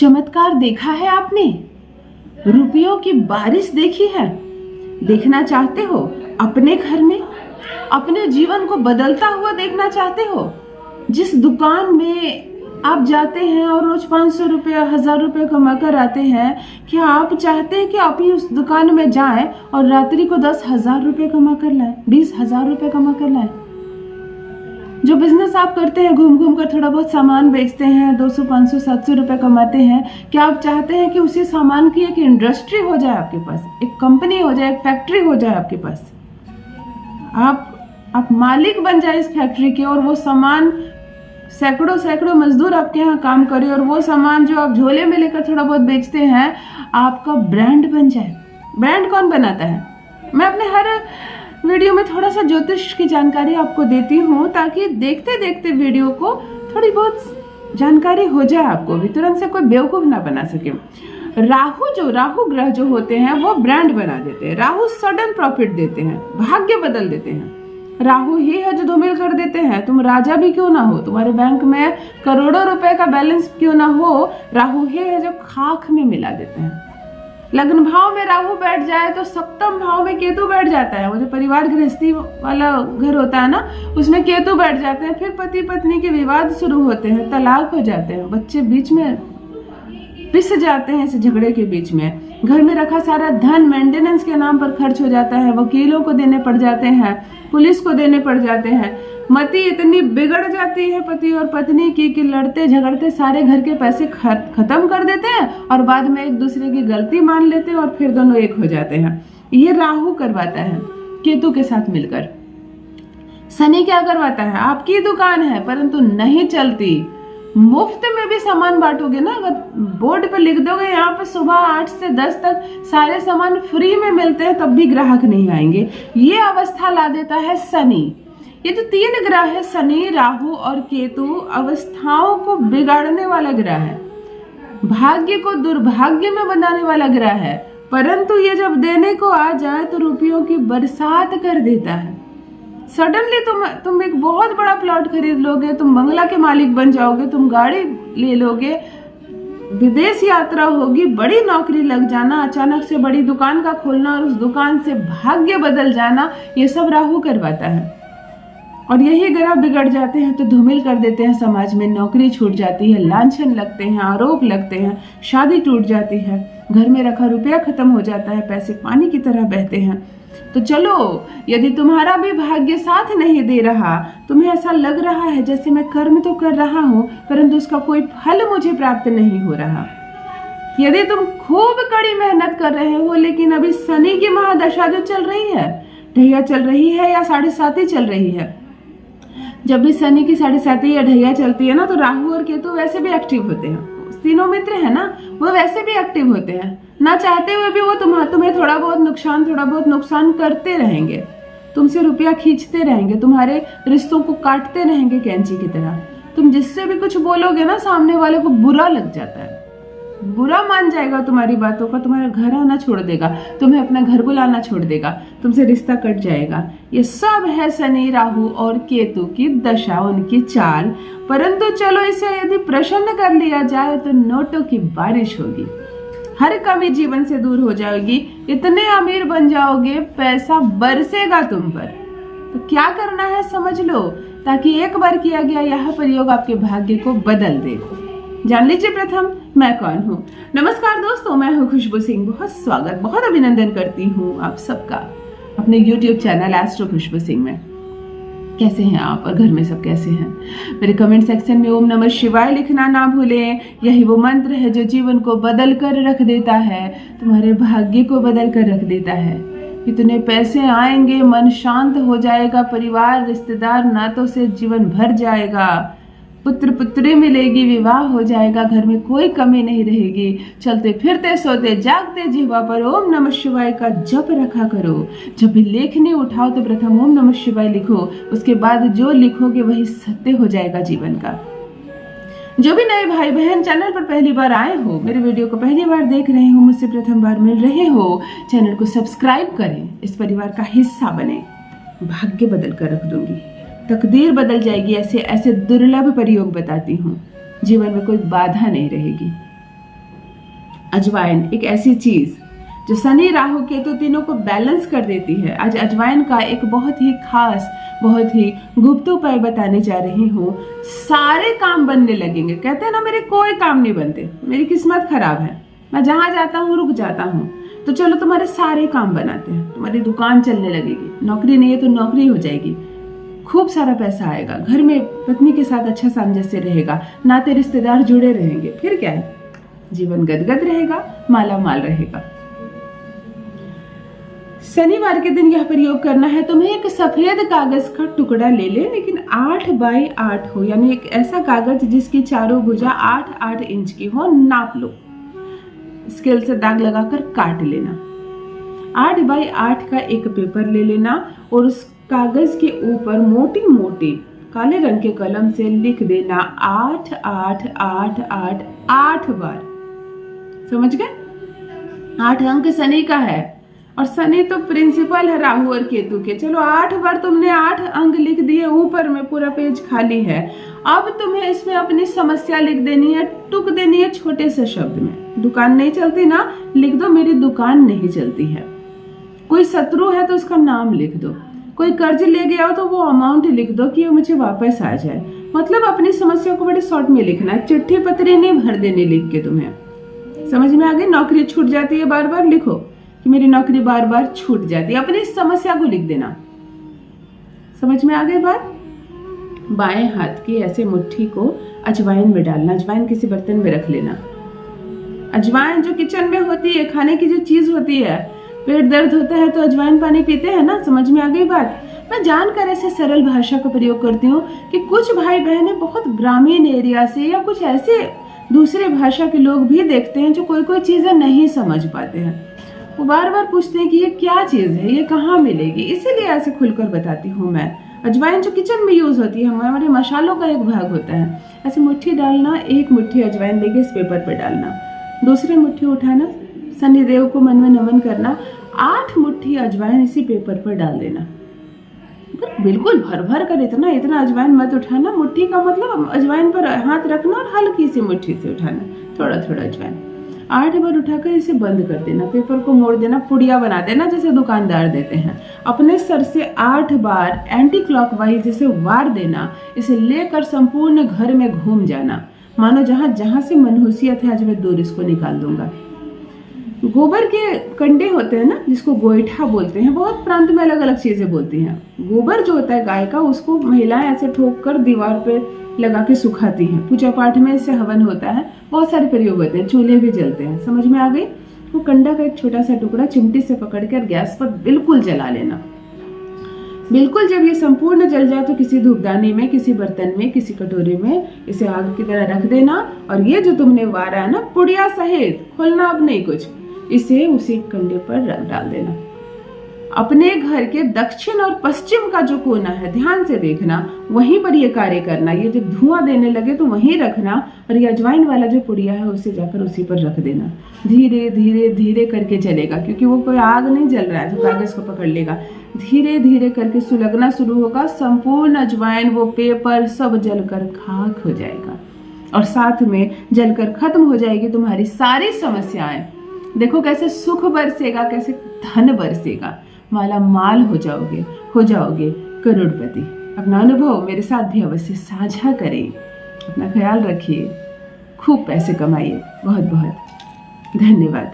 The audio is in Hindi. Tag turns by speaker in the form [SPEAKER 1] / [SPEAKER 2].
[SPEAKER 1] चमत्कार देखा है आपने? रुपयों की बारिश देखी है? देखना चाहते हो अपने घर में? अपने जीवन को बदलता हुआ देखना चाहते हो? जिस दुकान में आप जाते हैं और रोज 500 रुपया 1000 रुपये कमा कर आते हैं, क्या आप चाहते हैं कि आप ही उस दुकान में जाएं और रात्रि को 10,000 रुपये कमा कर लाएं, 20,000 रुपये कमा कर लाएं? जो बिजनेस आप करते हैं, घूम घूम कर थोड़ा बहुत सामान बेचते हैं, 200 500 700 रुपये कमाते हैं, क्या आप चाहते हैं कि उसी सामान की एक इंडस्ट्री हो जाए आपके पास, एक कंपनी हो जाए, एक फैक्ट्री हो जाए आपके पास? आप मालिक बन जाए इस फैक्ट्री के, और वो सामान सैकड़ों सैकड़ों मजदूर आपके यहाँ काम करे, और वो सामान जो आप झोले में लेकर थोड़ा बहुत बेचते हैं आपका ब्रांड बन जाए। ब्रांड कौन बनाता है? मैं अपने हर वीडियो में थोड़ा सा ज्योतिष की जानकारी आपको देती हूँ, ताकि देखते देखते वीडियो को थोड़ी बहुत जानकारी हो जाए आपको भी, तुरंत से कोई बेवकूफ ना बना सके। राहु ग्रह जो होते हैं वो ब्रांड बना देते हैं। राहु सडन प्रॉफिट देते हैं, भाग्य बदल देते हैं। राहु ही है जो धूमिल कर देते हैं। तुम राजा भी क्यों ना हो, तुम्हारे बैंक में करोड़ों रुपए का बैलेंस क्यों ना हो, राहु ही है जो खाक में मिला देते हैं। लग्न भाव में राहु बैठ जाए तो सप्तम भाव में केतु बैठ जाता है। वो जो परिवार गृहस्थी वाला घर होता है ना, उसमें केतु बैठ जाते हैं। फिर पति पत्नी के विवाद शुरू होते हैं, तलाक हो जाते हैं, बच्चे बीच में पिस जाते हैं इस झगड़े के बीच में। घर में रखा सारा धन मेंटेनेंस के नाम पर खर्च हो जाता है, वकीलों को देने पड़ जाते हैं, पुलिस को देने पड़ जाते हैं। मति इतनी बिगड़ जाती है पति और पत्नी की कि लड़ते झगड़ते सारे घर के पैसे खत्म कर देते हैं, और बाद में एक दूसरे की गलती मान लेते हैं और फिर दोनों एक हो जाते हैं। ये राहु करवाता है केतु के साथ मिलकर। शनि क्या करवाता है? आपकी दुकान है परंतु नहीं चलती, मुफ्त में भी सामान बांटोगे ना, अगर बोर्ड पे लिख दोगे यहाँ पे सुबह 8 से 10 तक सारे सामान फ्री में मिलते हैं, तब भी ग्राहक नहीं आएंगे। ये अवस्था ला देता है शनि। ये जो 3 ग्रह है, शनि, राहु और केतु, अवस्थाओं को बिगाड़ने वाला ग्रह है, भाग्य को दुर्भाग्य में बनाने वाला ग्रह है। परंतु ये जब देने को आ जाए तो रुपयों की बरसात कर देता है। सडनली तुम एक बहुत बड़ा प्लॉट खरीद लोगे, तुम बंगला के मालिक बन जाओगे, तुम गाड़ी ले लोगे, विदेश यात्रा होगी, बड़ी नौकरी लग जाना, अचानक से बड़ी दुकान का खोलना और उस दुकान से भाग्य बदल जाना, ये सब राहु करवाता है। और यही ग्रह बिगड़ जाते हैं तो धूमिल कर देते हैं समाज में, नौकरी छूट जाती है, लांछन लगते हैं, आरोप लगते हैं, शादी टूट जाती है, घर में रखा रुपया खत्म हो जाता है, पैसे पानी की तरह बहते हैं। तो चलो, यदि तुम्हारा भी भाग्य साथ नहीं दे रहा, तुम्हें ऐसा लग रहा है जैसे मैं कर्म तो कर रहा हूँ परंतु उसका कोई फल मुझे प्राप्त नहीं हो रहा, यदि तुम खूब कड़ी मेहनत कर रहे हो लेकिन अभी शनि की महादशा जो चल रही है, ढैया चल रही है या 7.5 चल रही है, जब भी शनि की 7.5 या ढैया चलती है ना, तो राहु और केतु वैसे भी एक्टिव होते हैं। तीनों मित्र है ना, वो वैसे भी एक्टिव होते हैं, ना चाहते हुए भी वो तुम्हें थोड़ा बहुत नुकसान करते रहेंगे, तुमसे रुपया खींचते रहेंगे, तुम्हारे रिश्तों को काटते रहेंगे कैंची की तरह। तुम जिससे भी कुछ बोलोगे ना, सामने वाले को बुरा लग जाता है, बुरा मान जाएगा तुम्हारी बातों का, तुम्हारा घर आना छोड़ देगा, तुम्हें अपना घर बुलाना छोड़ देगा, तुमसे रिश्ता कट जाएगा। ये सब है शनि, राहु और केतु की दशा, उनकी चाल। परंतु चलो, इसे यदि प्रसन्न कर लिया जाए तो नोटों की बारिश होगी, हर कमी जीवन से दूर हो जाएगी, इतने अमीर बन जाओगे, पैसा बरसेगा तुम पर। तो क्या करना है समझ लो, ताकि एक बार किया गया यह प्रयोग आपके भाग्य को बदल दे। जान लीजिए प्रथम मैं कौन हूँ। नमस्कार दोस्तों, मैं हूँ खुशबू सिंह। बहुत स्वागत, बहुत अभिनंदन करती हूँ आप सबका अपने YouTube चैनल एस्ट्रो खुशबू सिंह में। कैसे हैं आप और घर में सब कैसे हैं? मेरे कमेंट सेक्शन में ओम नमः शिवाय लिखना ना भूलें। यही वो मंत्र है जो जीवन को बदल कर रख देता है, तुम्हारे भाग्य को बदल कर रख देता है। इतने पैसे आएंगे, मन शांत हो जाएगा, परिवार रिश्तेदार नातों से जीवन भर जाएगा, पुत्र पुत्री मिलेगी, विवाह हो जाएगा, घर में कोई कमी नहीं रहेगी। चलते फिरते सोते जागते जिह्वा पर ओम नमः शिवाय का जप रखा करो। जब भी लेखनी उठाओ तो प्रथम ओम नमः शिवाय लिखो, उसके बाद जो लिखोगे वही सत्य हो जाएगा जीवन का। जो भी नए भाई बहन चैनल पर पहली बार आए हो, मेरे वीडियो को पहली बार देख रहे हो, मुझसे प्रथम बार मिल रहे हो, चैनल को सब्सक्राइब करें, इस परिवार का हिस्सा बने। भाग्य बदल कर रख दूंगी, तकदीर बदल जाएगी। ऐसे ऐसे दुर्लभ प्रयोग बताती हूँ, जीवन में कोई बाधा नहीं रहेगी। अजवाइन एक ऐसी चीज जो शनि राहु केतु तीनों को बैलेंस कर देती है। आज अजवाइन का एक बहुत ही खास, बहुत ही गुप्त उपाय बताने जा रही हूँ। सारे काम बनने लगेंगे। कहते हैं ना, मेरे कोई काम नहीं बनते, मेरी किस्मत खराब है, मैं जहां जाता हूँ रुक जाता हूँ। तो चलो तुम्हारे सारे काम बनाते हैं। तुम्हारी दुकान चलने लगेगी, नौकरी नहीं है तो नौकरी हो जाएगी, खूब सारा पैसा आएगा, घर में पत्नी के साथ अच्छा सामंजस्य रहेगा, नाते रिश्तेदार जुड़े रहेंगे, फिर क्या है, जीवन गदगद रहेगा, माला माल रहेगा। शनिवार के दिन यह प्रयोग करना है। तुम्हें एक सफेद कागज का टुकड़ा ले ले, लेकिन 8 बाई 8 हो, यानी एक ऐसा कागज जिसकी चारों भुजा 8-8 इंच की हो। नाप लो, स्केल से दाग लगाकर काट लेना। 8 बाई 8 का एक पेपर ले लेना और उस कागज के ऊपर मोटी मोटी काले रंग के कलम से लिख देना 8 8 8 8 8 बार। समझ गए? 8 अंक शनि का है और शनि तो प्रिंसिपल है राहु और केतु के। चलो 8 बार तुमने 8 अंक लिख दिए, ऊपर में पूरा पेज खाली है। अब तुम्हें इसमें अपनी समस्या लिख देनी है, टुक देनी है छोटे से शब्द में। दुकान नहीं चलती ना, लिख दो मेरी दुकान नहीं चलती है। कोई शत्रु है तो उसका नाम लिख दो। कोई कर्ज ले गया हो तो वो अमाउंट लिख दो कि मुझे वापस आ जाए। मतलब अपनी समस्या को बड़े शॉर्ट में लिखना है, चिट्ठी पत्री नहीं भर देनी लिख के। तुम्हें समझ में आ गई? नौकरी छूट जाती है, बार बार लिखो कि मेरी नौकरी बार बार छूट जाती है, अपनी समस्या को लिख देना। समझ में आ गई बात? बाएं हाथ की ऐसे मुट्ठी को अजवाइन में डालना। अजवाइन किसी बर्तन में रख लेना। अजवाइन जो किचन में होती है, खाने की जो चीज होती है, पेट दर्द होता है तो अजवाइन पानी पीते हैं ना। समझ में आ गई बात? मैं जानकर ऐसे सरल भाषा का प्रयोग करती हूँ कि कुछ भाई बहनें बहुत ग्रामीण एरिया से या कुछ ऐसे दूसरे भाषा के लोग भी देखते हैं जो कोई कोई चीजें नहीं समझ पाते हैं। वो बार बार पूछते हैं कि ये क्या चीज है, ये कहाँ मिलेगी। इसीलिए ऐसे खुलकर बताती हूँ मैं। अजवाइन जो किचन में यूज होती है, हमारे मसालों का एक भाग होता है। ऐसे मुट्ठी डालना, एक मुट्ठी अजवाइन लेके इस पेपर पे डालना, दूसरी मुट्ठी उठाना, शनिदेव को मन में नमन करना, 8 मुट्ठी अजवाइन इसी पेपर पर डाल देना। बिल्कुल भर भर कर इतना इतना अजवाइन मत उठाना। मुट्ठी का मतलब अजवाइन पर हाथ रखना और हल्की सी मुट्ठी से उठाना, थोड़ा थोड़ा अजवाइन। 8 बार उठाकर इसे बंद कर देना, पेपर को मोड़ देना, पुड़िया बना देना जैसे दुकानदार देते हैं। अपने सर से 8 बार एंटी क्लॉकवाइज इसे वार देना। इसे लेकर संपूर्ण घर में घूम जाना, मानो जहां जहां से मनहूसियत है आज मैं दूर इसको निकाल दूंगा। गोबर के कंडे होते हैं ना, जिसको गोईठा बोलते हैं, बहुत प्रांत में अलग अलग चीजें बोलती हैं। गोबर जो होता है गाय का, उसको महिलाएं ऐसे ठोक कर दीवार पे लगा के सुखाती हैं। पूजा पाठ में इससे हवन होता है, बहुत सारे प्रयोग होते हैं, चूल्हे भी जलते हैं। समझ में आ गई? वो कंडा का एक छोटा सा टुकड़ा चिमटी से पकड़कर गैस पर बिल्कुल जला लेना। बिल्कुल जब ये संपूर्ण जल जाए तो किसी धूपदानी में, किसी बर्तन में, किसी कटोरे में इसे आग की तरह रख देना। और ये जो तुमने वारा है ना, पुड़िया सहित, खोलना अब नहीं कुछ, इसे उसी कंडे पर डाल देना। अपने घर के दक्षिण और पश्चिम का जो कोना है, ध्यान से देखना, वहीं पर ये कार्य करना। ये जब धुआं देने लगे तो वहीं रखना और ये अजवाइन वाला जो पुड़िया है उसे जाकर उसी पर रख देना। धीरे धीरे धीरे करके जलेगा, क्योंकि वो कोई आग नहीं जल रहा है जो कागज को पकड़ लेगा। धीरे धीरे करके सुलगना शुरू होगा। संपूर्ण अजवाइन, वो पेपर सब जलकर खाक हो जाएगा और साथ में जलकर खत्म हो जाएगी तुम्हारी सारी समस्याएं। देखो कैसे सुख बरसेगा, कैसे धन बरसेगा, माला माल हो जाओगे करोड़पति। अपना अनुभव मेरे साथ भी अवश्य साझा करें। अपना ख्याल रखिए, खूब पैसे कमाइए। बहुत बहुत धन्यवाद।